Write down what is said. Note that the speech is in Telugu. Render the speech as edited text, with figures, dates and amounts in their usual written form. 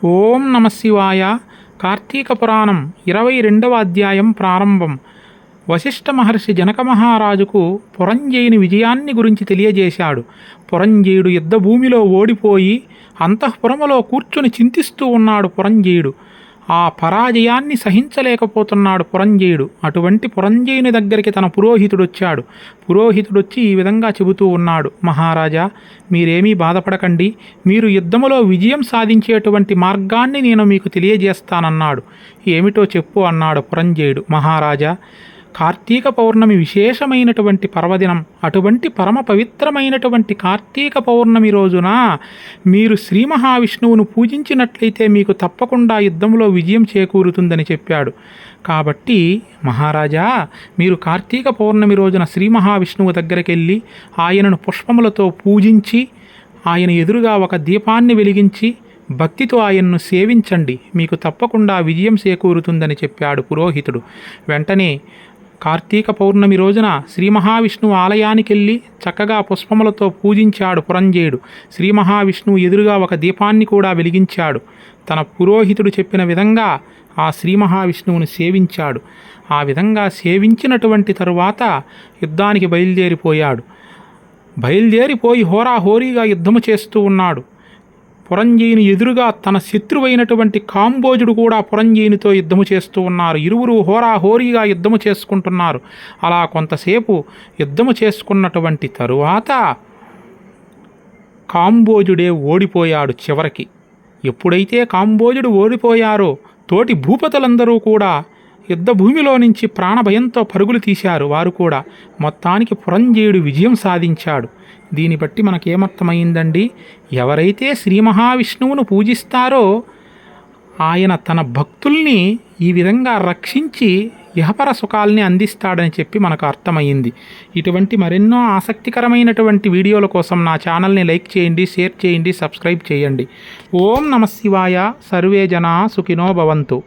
ఓం నమ శివాయ. కార్తీక పురాణం 22వ అధ్యాయం ప్రారంభం. వశిష్ఠ మహర్షి జనక మహారాజుకు పురంజయుని విజయాన్ని గురించి తెలియజేశాడు. పురంజయుడు యుద్ధభూమిలో ఓడిపోయి అంతఃపురములో కూర్చుని చింతిస్తూ ఉన్నాడు. పురంజయుడు ఆ పరాజయాన్ని సహించలేకపోతున్నాడు. పురంజయుడు అటువంటి పురంజయుని దగ్గరికి తన పురోహితుడొచ్చాడు. పురోహితుడొచ్చి ఈ విధంగా చెబుతూ ఉన్నాడు, మహారాజా, మీరేమీ బాధపడకండి, మీరు యుద్ధములో విజయం సాధించేటువంటి మార్గాన్ని నేను మీకు తెలియజేస్తానన్నాడు. ఏమిటో చెప్పు అన్నాడు పురంజయుడు. మహారాజా, కార్తీక పౌర్ణమి విశేషమైనటువంటి పర్వదినం. అటువంటి పరమ పవిత్రమైనటువంటి కార్తీక పౌర్ణమి రోజున మీరు శ్రీ మహావిష్ణువును పూజించినట్లయితే మీకు తప్పకుండా యుద్ధంలో విజయం చేకూరుతుందని చెప్పాడు. కాబట్టి మహారాజా, మీరు కార్తీక పౌర్ణమి రోజున శ్రీ మహావిష్ణువు దగ్గరికి వెళ్ళి ఆయనను పుష్పములతో పూజించి ఆయన ఎదురుగా ఒక దీపాన్ని వెలిగించి భక్తితో ఆయన్ను సేవించండి, మీకు తప్పకుండా విజయం చేకూరుతుందని చెప్పాడు పురోహితుడు. వెంటనే కార్తీక పౌర్ణమి రోజున శ్రీ మహావిష్ణువు ఆలయానికి వెళ్ళి చక్కగా పుష్పములతో పూజించాడు పురంజయుడు. శ్రీ మహావిష్ణువు ఎదురుగా ఒక దీపాన్ని కూడా వెలిగించాడు. తన పురోహితుడు చెప్పిన విధంగా ఆ శ్రీ మహావిష్ణువును సేవించాడు. ఆ విధంగా సేవించినటువంటి తరువాత యుద్ధానికి బయలుదేరిపోయి హోరాహోరీగా యుద్ధము చేస్తూ ఉన్నాడు. పురంజయుని ఎదురుగా తన శత్రువైనటువంటి కాంబోజుడు కూడా పురంజయునితో యుద్ధము చేస్తూ ఉన్నారు. ఇరువురు హోరాహోరీగా యుద్ధము చేసుకుంటున్నారు. అలా కొంతసేపు యుద్ధము చేసుకున్నటువంటి తరువాత కాంబోజుడే ఓడిపోయాడు. చివరికి ఎప్పుడైతే కాంబోజుడు ఓడిపోయారో తోటి భూపతులందరూ కూడా యుద్ధభూమిలో నుంచి ప్రాణభయంతో పరుగులు తీశారు. వారు కూడా మొత్తానికి పురంజయుడు విజయం సాధించాడు. దీన్ని బట్టి మనకేమర్థమైందండి, ఎవరైతే శ్రీ మహావిష్ణువును పూజిస్తారో ఆయన తన భక్తుల్ని ఈ విధంగా రక్షించి ఇహపర సుఖాల్ని అందిస్తాడని చెప్పి మనకు అర్థమైంది. ఇటువంటి మరెన్నో ఆసక్తికరమైనటువంటి వీడియోల కోసం నా ఛానల్ని లైక్ చేయండి, షేర్ చేయండి, సబ్స్క్రైబ్ చేయండి. ఓం నమ శివాయ. సర్వే జనా సుఖినో భవంతు.